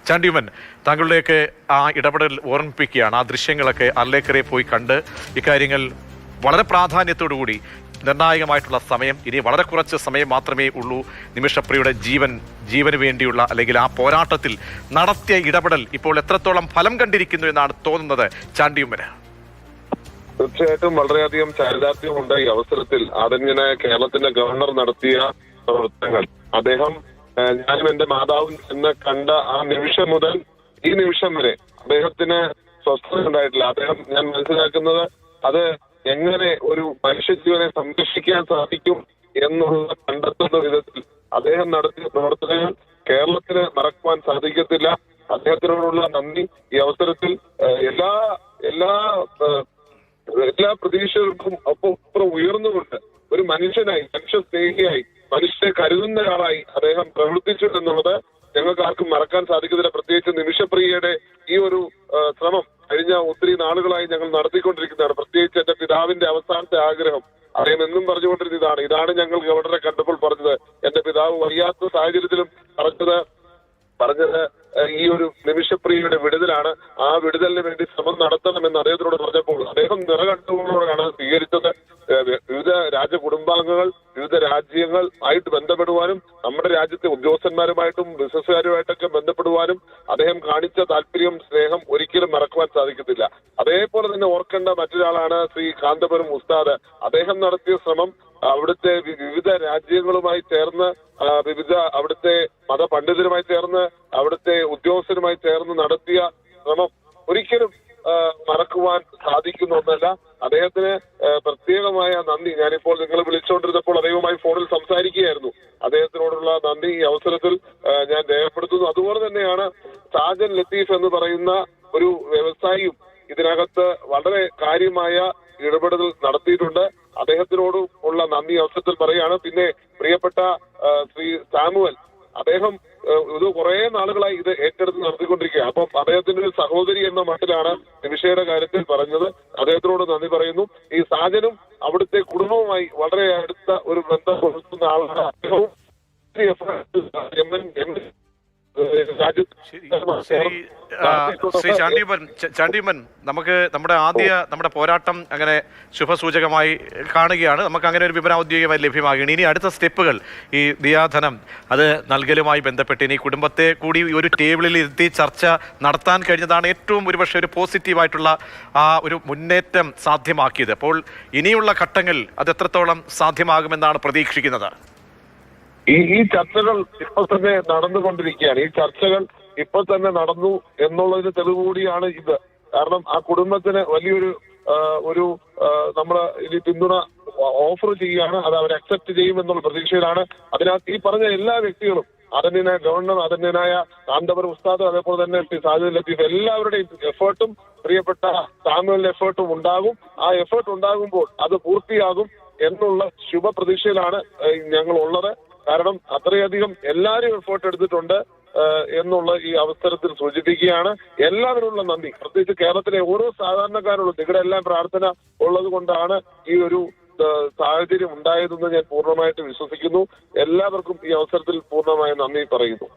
ചാണ്ടിയുമൻ, താങ്കളുടെയൊക്കെ ആ ഇടപെടൽ ഓർമ്മിപ്പിക്കുകയാണ്. ആ ദൃശ്യങ്ങളൊക്കെ അർലേക്കറെ പോയി കണ്ട് ഇക്കാര്യങ്ങൾ വളരെ പ്രാധാന്യത്തോടുകൂടി നിർണായകമായിട്ടുള്ള സമയം, ഇനി വളരെ കുറച്ച് സമയം മാത്രമേ ഉള്ളൂ. നിമിഷപ്രിയയുടെ ജീവന് വേണ്ടിയുള്ള അല്ലെങ്കിൽ ആ പോരാട്ടത്തിൽ നടത്തിയ ഇടപെടൽ ഇപ്പോൾ എത്രത്തോളം ഫലം കണ്ടിരിക്കുന്നു എന്നാണ് തോന്നുന്നത് ചാണ്ടിയുമ്മന്? തീർച്ചയായിട്ടും വളരെയധികം ചാരിതാർത്ഥ്യമുണ്ട് ഈ അവസരത്തിൽ. ആദരണീയനായ കേരളത്തിന്റെ ഗവർണർ നടത്തിയ പ്രവർത്തനങ്ങൾ, അദ്ദേഹം ഞാനും എന്റെ മാതാവും എന്നെ കണ്ട ആ നിമിഷം മുതൽ ഈ നിമിഷം വരെ അദ്ദേഹത്തിന് സ്വസ്ഥത ഉണ്ടായിട്ടില്ല. അദ്ദേഹം, ഞാൻ മനസ്സിലാക്കുന്നത്, അത് എങ്ങനെ ഒരു മനുഷ്യജീവനെ സംരക്ഷിക്കാൻ സാധിക്കും എന്നുള്ള കണ്ടെത്തുന്ന വിധത്തിൽ അദ്ദേഹം നടത്തിയ പ്രവർത്തനങ്ങൾ കേരളത്തിന് മറക്കുവാൻ സാധിക്കത്തില്ല. അദ്ദേഹത്തിനോടുള്ള നന്ദി ഈ അവസരത്തിൽ എല്ലാ എല്ലാ എല്ലാ പ്രതീക്ഷകൾക്കും ഒപ്പം ഉയർന്നുകൊണ്ട് ഒരു മനുഷ്യനായി, മനുഷ്യ സ്നേഹിയായി, മനുഷ്യരെ കരുതുന്ന ഒരാളായി അദ്ദേഹം പ്രവർത്തിച്ചു എന്നുള്ളത് ഞങ്ങൾക്ക് ആർക്കും മറക്കാൻ സാധിക്കത്തില്ല. പ്രത്യേകിച്ച് നിമിഷപ്രിയയുടെ ഈ ഒരു ശ്രമം കഴിഞ്ഞ ഒത്തിരി നാളുകളായി ഞങ്ങൾ നടത്തിക്കൊണ്ടിരിക്കുന്നതാണ്. പ്രത്യേകിച്ച് എന്റെ പിതാവിന്റെ അവസാനത്തെ ആഗ്രഹം അദ്ദേഹം എന്നും പറഞ്ഞുകൊണ്ടിരുന്ന ഇതാണ് ഞങ്ങൾ ഗവർണറെ കണ്ടപ്പോൾ പറഞ്ഞത്. എന്റെ പിതാവ് വയ്യാത്ത സാഹചര്യത്തിലും പറഞ്ഞത് ഈ ഒരു നിമിഷപ്രിയയുടെ വിടുതലാണ്. ആ വിടുതലിന് വേണ്ടി ശ്രമം നടത്തണമെന്ന് അദ്ദേഹത്തിനോട് പറഞ്ഞപ്പോൾ അദ്ദേഹം നിറകണ്ടുകൊണ്ടാണ് സ്വീകരിച്ചത്. വിവിധ രാജകുടുംബാംഗങ്ങൾ, വിവിധ രാജ്യങ്ങൾ ആയിട്ട് ബന്ധപ്പെടുവാനും നമ്മുടെ രാജ്യത്തെ ഉദ്യോഗസ്ഥന്മാരുമായിട്ടും ബിസിനസ്സുകാരുമായിട്ടൊക്കെ ബന്ധപ്പെടുവാനും അദ്ദേഹം കാണിച്ച താല്പര്യം, സ്നേഹം ഒരിക്കലും മറക്കുവാൻ സാധിക്കത്തില്ല. അതേപോലെ തന്നെ ഓർക്കേണ്ട മറ്റൊരാളാണ് ശ്രീ കാന്തപുരം ഉസ്താദ്. അദ്ദേഹം നടത്തിയ ശ്രമം അവിടുത്തെ വിവിധ രാജ്യങ്ങളുമായി ചേർന്ന്, അവിടുത്തെ മതപണ്ഡിതരുമായി ചേർന്ന്, അവിടുത്തെ ഉദ്യോഗസ്ഥരുമായി ചേർന്ന് നടത്തിയ ശ്രമം ഒരിക്കലും മറക്കുവാൻ സാധിക്കുന്ന ഒന്നല്ല. അദ്ദേഹത്തിന് പ്രത്യേകമായ നന്ദി. ഞാനിപ്പോൾ നിങ്ങൾ വിളിച്ചുകൊണ്ടിരുന്നപ്പോൾ അദ്ദേഹവുമായി ഫോണിൽ സംസാരിക്കുകയായിരുന്നു. അദ്ദേഹത്തിനോടുള്ള നന്ദി ഈ അവസരത്തിൽ ഞാൻ രേഖപ്പെടുത്തുന്നു. അതുപോലെ തന്നെയാണ് സാജൻ ലത്തീഫ് എന്ന് പറയുന്ന ഒരു വ്യവസായിയും ഇതിനകത്ത് വളരെ കാര്യമായ ഇടപെടൽ നടത്തിയിട്ടുണ്ട്. അദ്ദേഹത്തിനോട് ഉള്ള നന്ദി അവസരത്തിൽ പറയുകയാണ്. പിന്നെ പ്രിയപ്പെട്ട ശ്രീ സാമുവൽ, അദ്ദേഹം ഇത് കുറെ നാളുകളായി ഇത് ഏറ്റെടുത്ത് നടത്തിക്കൊണ്ടിരിക്കുക. അപ്പം അദ്ദേഹത്തിന്റെ ഒരു സഹോദരി എന്ന മട്ടിലാണ് നിമിഷയുടെ കാര്യത്തിൽ പറഞ്ഞത്. അദ്ദേഹത്തിനോട് നന്ദി പറയുന്നു. ഈ സാജനും അവിടുത്തെ കുടുംബവുമായി വളരെ അടുത്ത ഒരു ബന്ധം പുലർത്തുന്ന ആളാണ്. അദ്ദേഹവും ശ്രീ ചാണ്ടിയുമ്മൻ, നമുക്ക് നമ്മുടെ പോരാട്ടം അങ്ങനെ ശുഭസൂചകമായി കാണുകയാണ്. നമുക്ക് അങ്ങനെ ഒരു വിവരം ഔദ്യോഗികമായി ലഭ്യമാകുകയാണ്. ഇനി അടുത്ത സ്റ്റെപ്പുകൾ, ഈ ദിയാധനം അത് നൽകലുമായി ബന്ധപ്പെട്ട് ഇനി കുടുംബത്തെ കൂടി ഒരു ടേബിളിൽ ഇരുത്തി ചർച്ച നടത്താൻ കഴിഞ്ഞതാണ് ഏറ്റവും ഒരുപക്ഷെ ഒരു പോസിറ്റീവായിട്ടുള്ള ആ ഒരു മുന്നേറ്റം സാധ്യമാക്കിയത്. അപ്പോൾ ഇനിയുള്ള ഘട്ടങ്ങൾ അത് എത്രത്തോളം സാധ്യമാകുമെന്നാണ് പ്രതീക്ഷിക്കുന്നത്? ഈ ചർച്ചകൾ ഇപ്പോൾ തന്നെ നടന്നുകൊണ്ടിരിക്കുകയാണ്. ഈ ചർച്ചകൾ ഇപ്പോൾ തന്നെ നടന്നു എന്നുള്ളതിന് തെളിവ് കൂടിയാണ് ഇത്. കാരണം ആ കുടുംബത്തിന് വലിയൊരു നമ്മള് ഇനി പിന്തുണ ഓഫർ ചെയ്യുകയാണ്. അത് അവർ അക്സെപ്റ്റ് ചെയ്യുമെന്നുള്ള പ്രതീക്ഷയിലാണ്. അതിനകത്ത് ഈ പറഞ്ഞ എല്ലാ വ്യക്തികളും, ആദരണീയനായ ഗവർണർ, ആദരണീയനായ കാന്തപുരം ഉസ്താദ്, അതേപോലെ തന്നെ സാജിദ് ലത്തീഫ്, എല്ലാവരുടെയും എഫേർട്ടും പ്രിയപ്പെട്ട സാമുവലിന്റെ എഫേർട്ടും ഉണ്ടാകും. ആ എഫേർട്ട് ഉണ്ടാകുമ്പോൾ അത് പൂർത്തിയാകും എന്നുള്ള ശുഭപ്രതീക്ഷയിലാണ് ഞങ്ങൾ ഉള്ളത്. കാരണം അത്രയധികം എല്ലാവരും എഫേർട്ട് എടുത്തിട്ടുണ്ട് എന്നുള്ള ഈ അവസരത്തിൽ സൂചിപ്പിക്കുകയാണ്. എല്ലാവരുമുള്ള നന്ദി, പ്രത്യേകിച്ച് കേരളത്തിലെ ഓരോ സാധാരണക്കാരുള്ള നിങ്ങളുടെ എല്ലാം പ്രാർത്ഥന ഉള്ളത് കൊണ്ടാണ് ഈ ഒരു സാഹചര്യം ഉണ്ടായതെന്ന് ഞാൻ പൂർണ്ണമായിട്ട് വിശ്വസിക്കുന്നു. എല്ലാവർക്കും ഈ അവസരത്തിൽ പൂർണ്ണമായ നന്ദി പറയുന്നു.